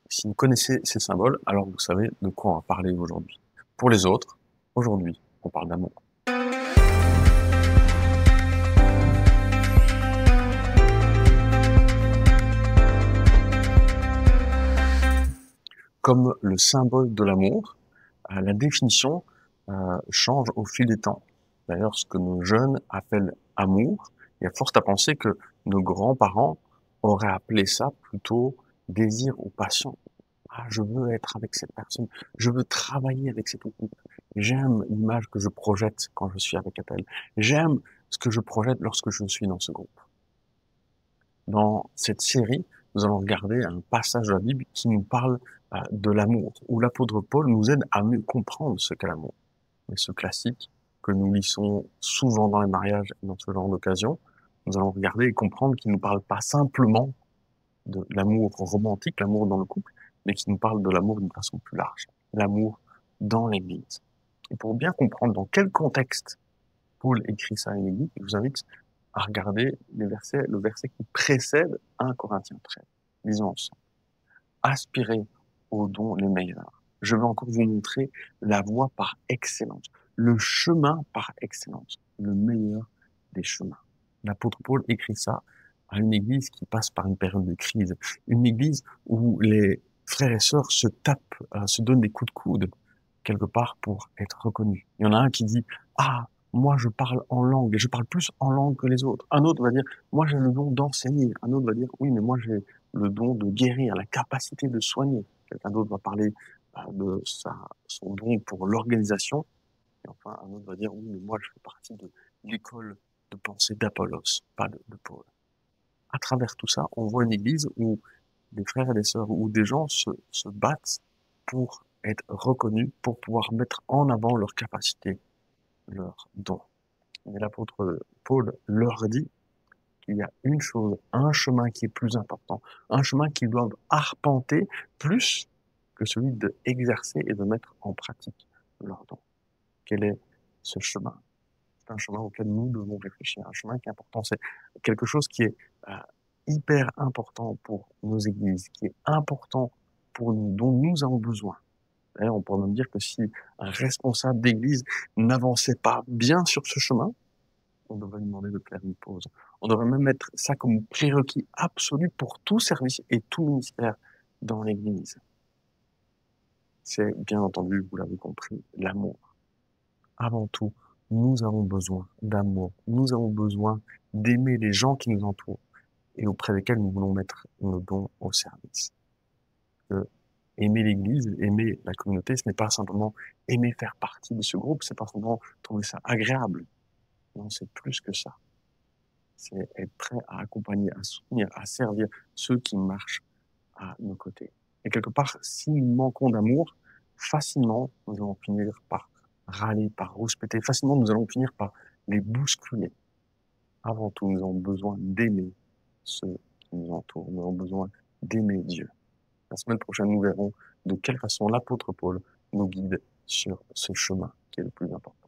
Si vous connaissez ces symboles, alors vous savez de quoi on va parler aujourd'hui. Pour les autres, aujourd'hui, on parle d'amour. Comme le symbole de l'amour, la définition change au fil des temps. D'ailleurs, ce que nos jeunes appellent amour, il y a fort à penser que nos grands-parents auraient appelé ça plutôt désir ou passion. Ah, je veux être avec cette personne, je veux travailler avec cette équipe. J'aime l'image que je projette quand je suis avec elle. J'aime ce que je projette lorsque je suis dans ce groupe. Dans cette série, nous allons regarder un passage de la Bible qui nous parle de l'amour, où l'apôtre Paul nous aide à mieux comprendre ce qu'est l'amour. Et ce classique que nous lisons souvent dans les mariages et dans ce genre d'occasion, nous allons regarder et comprendre qu'il ne nous parle pas simplement de l'amour romantique, l'amour dans le couple, mais qui nous parle de l'amour d'une façon plus large, l'amour dans l'Église. Et pour bien comprendre dans quel contexte Paul écrit ça à l'Église, je vous invite à regarder le verset qui précède 1 Corinthiens 13. Lisons ensemble. Aspirez aux dons les meilleurs. Je vais encore vous montrer la voie par excellence, le chemin par excellence, le meilleur des chemins. L'apôtre Paul écrit ça à une église qui passe par une période de crise, une église où les frères et sœurs se tapent, se donnent des coups de coude quelque part pour être reconnus. Il y en a un qui dit « Ah, moi je parle en langue, et je parle plus en langue que les autres. » Un autre va dire « Moi j'ai le don d'enseigner. » Un autre va dire « Oui, mais moi j'ai le don de guérir, la capacité de soigner. » Quelqu'un d'autre va parler de son don pour l'organisation. Et enfin, un autre va dire « Oui, mais moi je fais partie de l'école de pensée d'Apollos, pas de Paul. » À travers tout ça, on voit une église où des frères et des sœurs, où des gens se battent pour être reconnus, pour pouvoir mettre en avant leurs capacités, leurs dons. Mais l'apôtre Paul leur dit qu'il y a une chose, un chemin qui est plus important, un chemin qu'ils doivent arpenter plus que celui d'exercer et de mettre en pratique leurs dons. Quel est ce chemin? C'est un chemin auquel nous devons réfléchir, un chemin qui est important. C'est quelque chose qui est hyper important pour nos églises, qui est important pour nous, dont nous avons besoin. D'ailleurs, on pourrait même dire que si un responsable d'église n'avançait pas bien sur ce chemin, on devrait lui demander de faire une pause. On devrait même mettre ça comme prérequis absolu pour tout service et tout ministère dans l'église. C'est bien entendu, vous l'avez compris, l'amour. Avant tout, nous avons besoin d'amour. Nous avons besoin d'aimer les gens qui nous entourent et auprès desquels nous voulons mettre nos dons au service. Aimer l'Église, aimer la communauté, ce n'est pas simplement aimer faire partie de ce groupe, c'est pas simplement trouver ça agréable. Non, c'est plus que ça. C'est être prêt à accompagner, à soutenir, à servir ceux qui marchent à nos côtés. Et quelque part, si nous manquons d'amour, facilement, nous allons finir par râler, par rouspéter. Facilement, nous allons finir par les bousculer. Avant tout, nous avons besoin d'aimer ceux qui nous entourent. Nous avons besoin d'aimer Dieu. La semaine prochaine, nous verrons de quelle façon l'apôtre Paul nous guide sur ce chemin qui est le plus important.